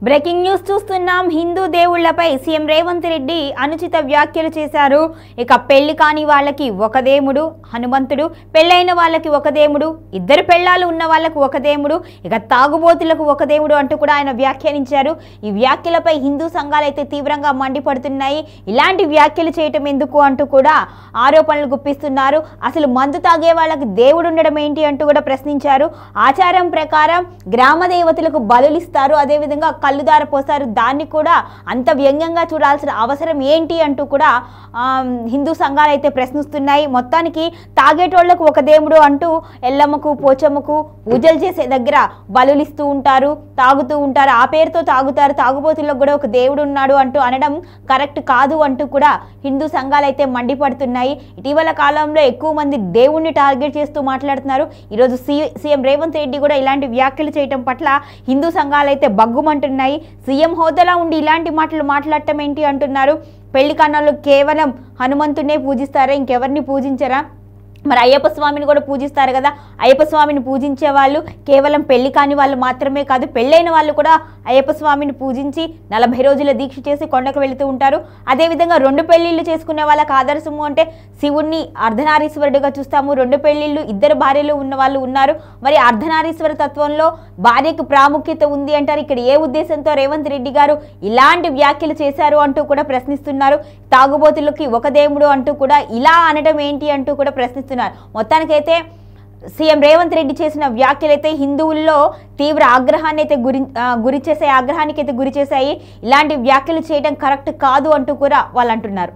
Breaking news చూస్తున్నాం. Hindu దేవుళ్లపై CM Revanth Reddy అనుచిత వ్యాఖ్యలు చేశారు. ఇక పెళ్లి కాని వాళ్ళకి ఒక దేవుడు హనుమంతుడు, పెళ్ళైన వాళ్ళకి ఒక దేవుడు, ఇద్దరు పెళ్ళాలు ఉన్న వాళ్ళకు ఒక దేవుడు, ఇక తాగుబోతులకు ఒక దేవుడు అంటూ కూడా ఆయన వ్యాఖ్యానించారు. ఈ వ్యాఖ్యలపై హిందూ సంఘాలు అయితే తీవ్రంగా మండిపడుతున్నాయి. ఇలాంటి వ్యాఖ్యలు చేయటం ఎందుకు అంటూ కూడా ఆరోపణలు గుప్పిస్తున్నారు. అసలు మందు తాగే వాళ్ళకి దేవుడు ఉండడం ఏంటి అంటూ కూడా ప్రశ్నించారు. ఆచారం ప్రకారం గ్రామ దేవతలకు బలులిస్తారు, అదేవిధంగా కళ్ళుదార పోస్తారు, దాన్ని కూడా అంత వ్యంగ్యంగా చూడాల్సిన అవసరం ఏంటి అంటూ కూడా హిందూ సంఘాలు అయితే ప్రశ్నిస్తున్నాయి. మొత్తానికి తాగేటోళ్లకు ఒక దేవుడు అంటూ ఎల్లమ్మకు పోచమ్మకు పూజలు చేసే దగ్గర బలులిస్తూ ఉంటారు, తాగుతూ ఉంటారు, ఆ పేరుతో తాగుతారు, తాగుబోతులకు కూడా ఒక దేవుడు ఉన్నాడు అంటూ అనడం కరెక్ట్ కాదు అంటూ కూడా హిందూ సంఘాలు అయితే మండిపడుతున్నాయి. ఇటీవల కాలంలో ఎక్కువ మంది దేవుణ్ణి టార్గెట్ చేస్తూ మాట్లాడుతున్నారు. ఈరోజు సీఎం రేవంత్ రెడ్డి కూడా ఇలాంటి వ్యాఖ్యలు చేయడం పట్ల హిందూ సంఘాలు అయితే బగ్గుమంటున్నాయి. సీఎం హోదాలో ఉండి ఇలాంటి మాటలు మాట్లాడటం ఏంటి అంటున్నారు. పెళ్లి కన్నాళ్ళు కేవలం హనుమంతుడినే పూజిస్తారా, ఇంకెవరిని పూజించరా? మరి అయ్యప్ప స్వామిని కూడా పూజిస్తారు కదా. అయ్యప్ప స్వామిని పూజించే వాళ్ళు కేవలం పెళ్లి కాని వాళ్ళు మాత్రమే కాదు, పెళ్ళైన వాళ్ళు కూడా అయ్యప్ప స్వామిని పూజించి 40 రోజుల దీక్ష చేసి కొండకు వెళుతూ ఉంటారు. అదేవిధంగా 2 పెళ్లిళ్ళు చేసుకునే వాళ్ళకి ఆదర్శము అంటే శివుణ్ణి అర్ధనారీశ్వరుడుగా చూస్తాము. 2 పెళ్లిళ్ళు 2 భార్యలు ఉన్న వాళ్ళు ఉన్నారు. మరి అర్ధనారీశ్వర తత్వంలో భార్యకు ప్రాముఖ్యత ఉంది అంటారు. ఇక్కడ ఏ ఉద్దేశంతో రేవంత్ రెడ్డి గారు ఇలాంటి వ్యాఖ్యలు చేశారు అంటూ కూడా ప్రశ్నిస్తున్నారు. తాగుబోతులకి ఒక దేవుడు అంటూ కూడా ఇలా అనడం ఏంటి అంటూ కూడా ప్రశ్నిస్తున్నారు. మొత్తానికైతే సీఎం రేవంత్ రెడ్డి చేసిన వ్యాఖ్యలైతే హిందువుల్లో తీవ్ర ఆగ్రహాన్ని అయితే గురి చేసాయి, ఆగ్రహానికి అయితే గురి చేశాయి. ఇలాంటి వ్యాఖ్యలు చేయడం కరెక్ట్ కాదు అంటూ కూడా వాళ్ళు అంటున్నారు.